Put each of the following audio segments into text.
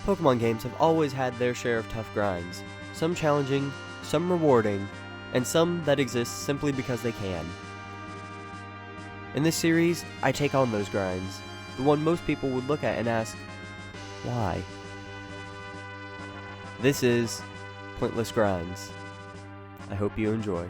Pokemon games have always had their share of tough grinds, some challenging, some rewarding, and some that exist simply because they can. In this series, I take on those grinds, the one most people would look at and ask, why? This is Pointless Grinds. I hope you enjoy.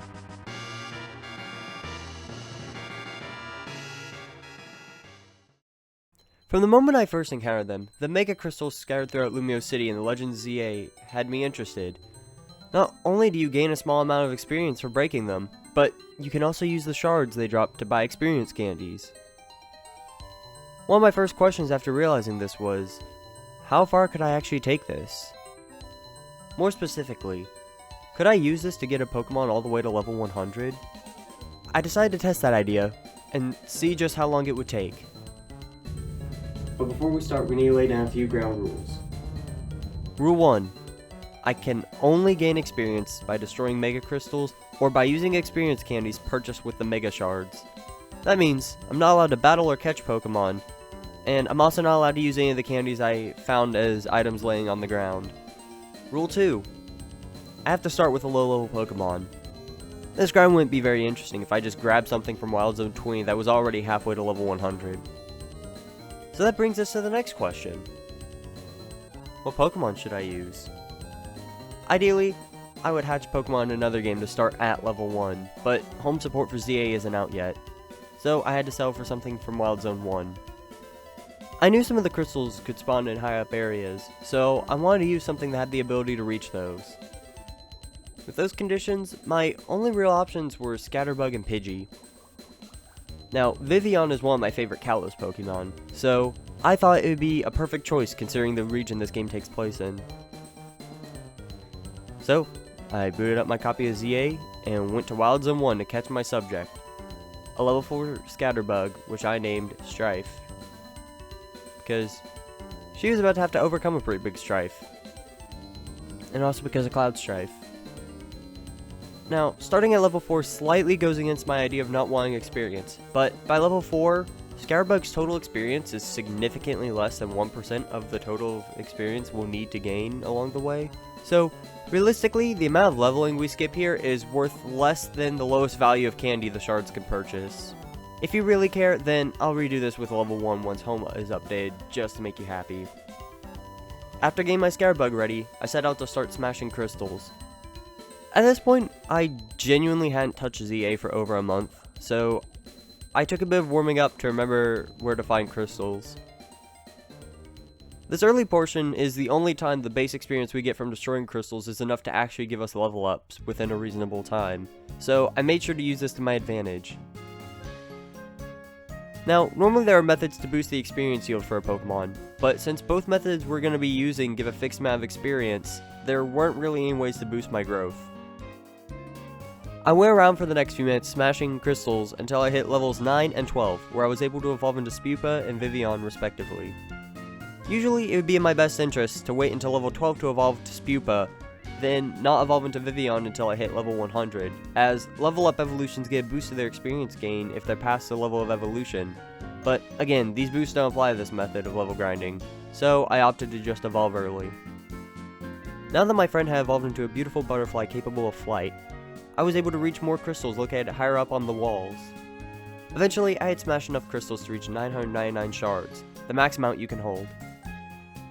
From the moment I first encountered them, the Mega Crystals scattered throughout Lumio City and the Legend ZA had me interested. Not only do you gain a small amount of experience for breaking them, but you can also use the shards they drop to buy experience candies. One of my first questions after realizing this was, how far could I actually take this? More specifically, could I use this to get a Pokemon all the way to level 100? I decided to test that idea, and see just how long it would take. But before we start, we need to lay down a few ground rules. Rule 1. I can only gain experience by destroying Mega Crystals or by using experience candies purchased with the Mega Shards. That means I'm not allowed to battle or catch Pokemon, and I'm also not allowed to use any of the candies I found as items laying on the ground. Rule 2. I have to start with a low-level Pokemon. This grind wouldn't be very interesting if I just grabbed something from Wild Zone 20 that was already halfway to level 100. So that brings us to the next question. What Pokemon should I use? Ideally, I would hatch Pokemon in another game to start at level 1, but home support for ZA isn't out yet, so I had to settle for something from Wild Zone 1. I knew some of the crystals could spawn in high up areas, so I wanted to use something that had the ability to reach those. With those conditions, my only real options were Scatterbug and Pidgey. Now, Vivillon is one of my favorite Kalos Pokemon, so I thought it would be a perfect choice considering the region this game takes place in. So, I booted up my copy of ZA and went to Wild Zone 1 to catch my subject, a level 4 Scatterbug, which I named Strife, because she was about to have to overcome a pretty big Strife, and also because of Cloud Strife. Now, starting at level 4 slightly goes against my idea of not wanting experience, but by level 4, Scatterbug's total experience is significantly less than 1% of the total experience we'll need to gain along the way. So, realistically, the amount of leveling we skip here is worth less than the lowest value of candy the shards can purchase. If you really care, then I'll redo this with level 1 once home is updated, just to make you happy. After getting my Scatterbug ready, I set out to start smashing crystals. At this point, I genuinely hadn't touched ZA for over a month, so I took a bit of warming up to remember where to find crystals. This early portion is the only time the base experience we get from destroying crystals is enough to actually give us level ups within a reasonable time, so I made sure to use this to my advantage. Now, normally there are methods to boost the experience yield for a Pokemon, but since both methods we're going to be using give a fixed amount of experience, there weren't really any ways to boost my growth. I went around for the next few minutes smashing crystals until I hit levels 9 and 12, where I was able to evolve into Spupa and Vivillon respectively. Usually it would be in my best interest to wait until level 12 to evolve to Spupa, then not evolve into Vivillon until I hit level 100, as level up evolutions get a boost to their experience gain if they're past the level of evolution. But again, these boosts don't apply to this method of level grinding, so I opted to just evolve early. Now that my friend had evolved into a beautiful butterfly capable of flight, I was able to reach more crystals located higher up on the walls. Eventually, I had smashed enough crystals to reach 999 shards, the max amount you can hold.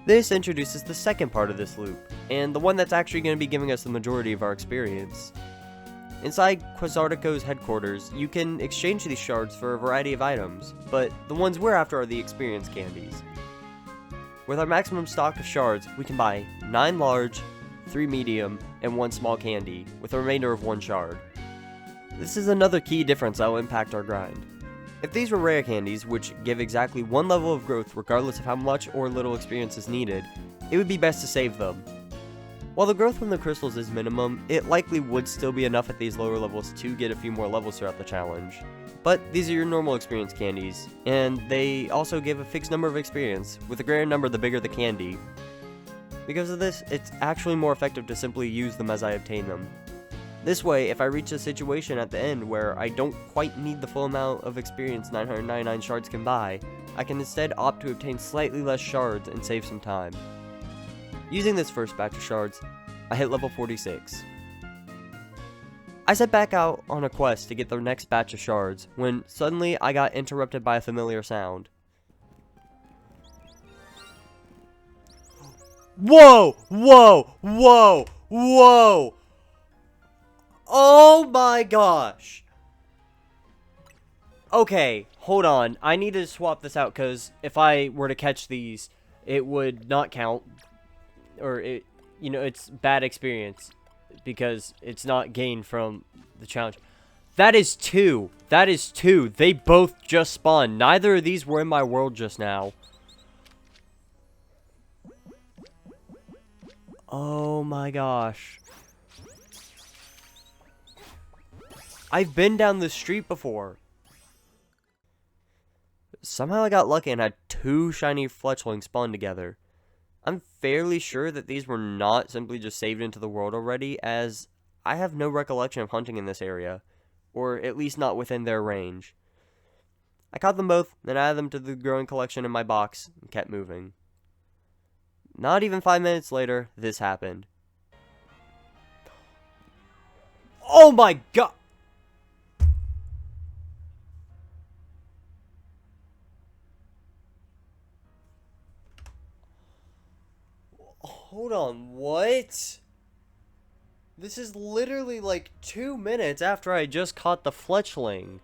This introduces the second part of this loop, and the one that's actually going to be giving us the majority of our experience. Inside Quasartico's headquarters, you can exchange these shards for a variety of items, but the ones we're after are the experience candies. With our maximum stock of shards, we can buy 9 large, 3 medium, and 1 small candy, with a remainder of 1 shard. This is another key difference that will impact our grind. If these were rare candies, which give exactly 1 level of growth regardless of how much or little experience is needed, it would be best to save them. While the growth from the crystals is minimum, it likely would still be enough at these lower levels to get a few more levels throughout the challenge. But these are your normal experience candies, and they also give a fixed number of experience, with a greater number the bigger the candy. Because of this, it's actually more effective to simply use them as I obtain them. This way, if I reach a situation at the end where I don't quite need the full amount of experience 999 shards can buy, I can instead opt to obtain slightly less shards and save some time. Using this first batch of shards, I hit level 46. I set back out on a quest to get the next batch of shards, when suddenly I got interrupted by a familiar sound. Whoa! Whoa! Whoa! Whoa! Oh my gosh! Okay, hold on. I need to swap this out, because if I were to catch these, it would not count. Or, it's bad experience. Because it's not gained from the challenge. That is 2. That is 2. They both just spawned. Neither of these were in my world just now. Oh my gosh. I've been down the street before. Somehow I got lucky and had 2 shiny fletchlings spawn together. I'm fairly sure that these were not simply just saved into the world already, as I have no recollection of hunting in this area, or at least not within their range. I caught them both, then added them to the growing collection in my box, and kept moving. Not even 5 minutes later, this happened. Oh my god! Hold on, what? This is literally like 2 minutes after I just caught the fletchling.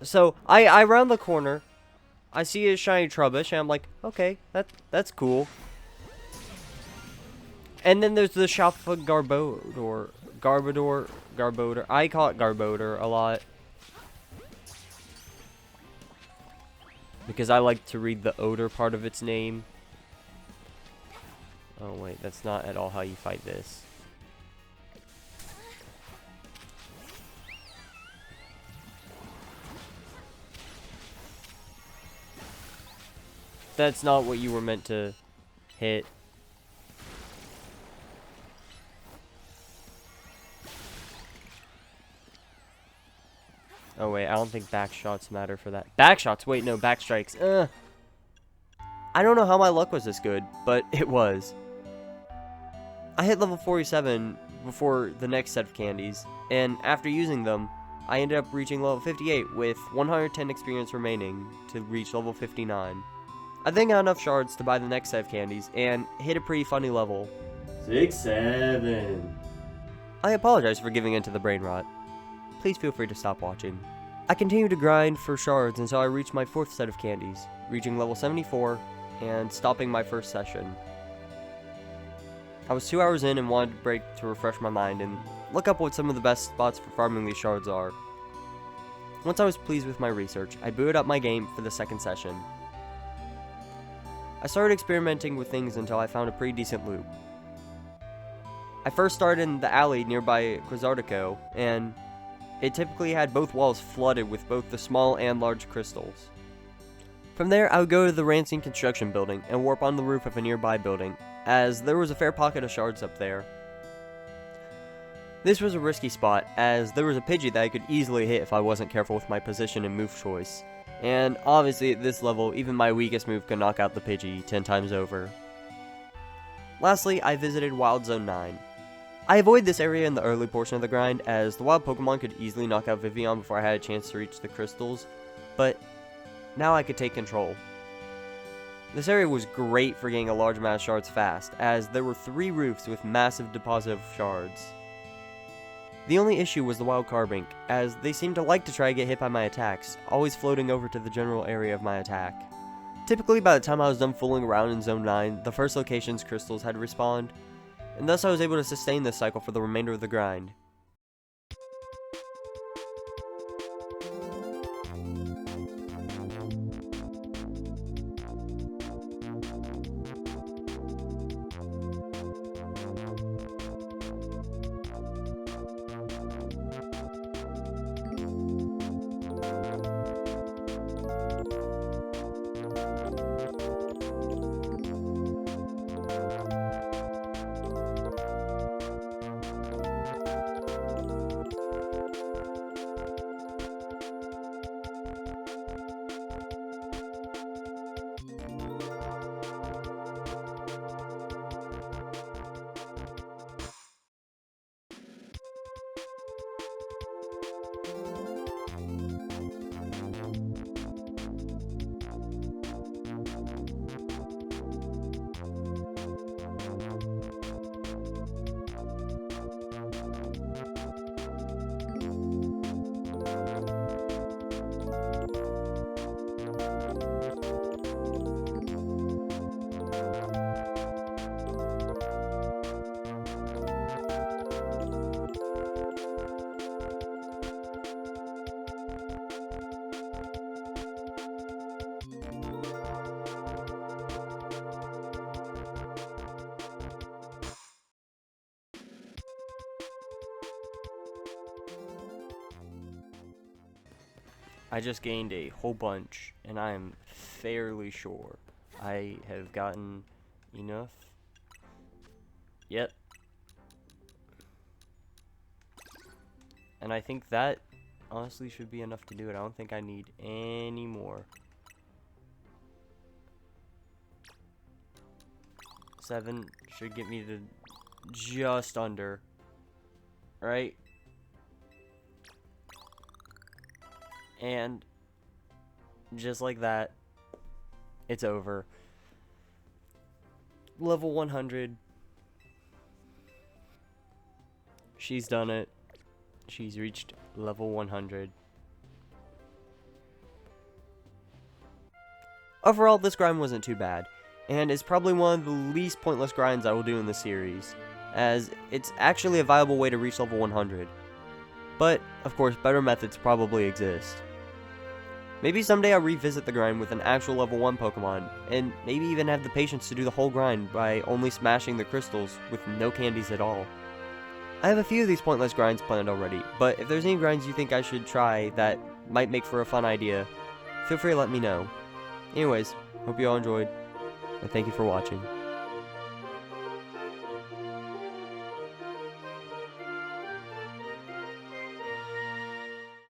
So, I round the corner, I see a shiny Trubbish, and I'm like, okay, that's cool. And then there's the Shopfa Garbodor, I call it Garbodor a lot. Because I like to read the odor part of its name. Oh wait, that's not at all how you fight this. That's not what you were meant to hit. Oh wait, I don't think back shots matter for that. Back shots? Wait, no, back strikes. I don't know how my luck was this good, but it was. I hit level 47 before the next set of candies, and after using them, I ended up reaching level 58 with 110 experience remaining to reach level 59. I then got enough shards to buy the next set of candies, and hit a pretty funny level. 6-7. I apologize for giving in to the brain rot. Please feel free to stop watching. I continued to grind for shards until I reached my 4th set of candies, reaching level 74, and stopping my first session. I was 2 hours in and wanted to break to refresh my mind and look up what some of the best spots for farming these shards are. Once I was pleased with my research, I booted up my game for the 2nd session. I started experimenting with things until I found a pretty decent loop. I first started in the alley nearby Quasartico, and it typically had both walls flooded with both the small and large crystals. From there, I would go to the Rancine construction building and warp on the roof of a nearby building, as there was a fair pocket of shards up there. This was a risky spot, as there was a Pidgey that I could easily hit if I wasn't careful with my position and move choice. And obviously at this level, even my weakest move could knock out the Pidgey 10 times over. Lastly, I visited Wild Zone 9. I avoided this area in the early portion of the grind, as the wild Pokemon could easily knock out Vivian before I had a chance to reach the crystals, but now I could take control. This area was great for getting a large amount of shards fast, as there were 3 roofs with massive deposit of shards. The only issue was the wild Carbink, as they seemed to like to try to get hit by my attacks, always floating over to the general area of my attack. Typically by the time I was done fooling around in Zone 9, the first location's crystals had respawned, and thus I was able to sustain this cycle for the remainder of the grind. I just gained a whole bunch, and I am fairly sure I have gotten enough. Yep. And I think that honestly should be enough to do it. I don't think I need any more. 7 should get me to just under. Right? And just like that, it's over. Level 100. She's done it. She's reached level 100. Overall, this grind wasn't too bad, and it's probably one of the least pointless grinds I will do in the series, as it's actually a viable way to reach level 100. But, of course, better methods probably exist. Maybe someday I'll revisit the grind with an actual level 1 Pokemon, and maybe even have the patience to do the whole grind by only smashing the crystals with no candies at all. I have a few of these pointless grinds planned already, but if there's any grinds you think I should try that might make for a fun idea, feel free to let me know. Anyways, hope you all enjoyed, and thank you for watching.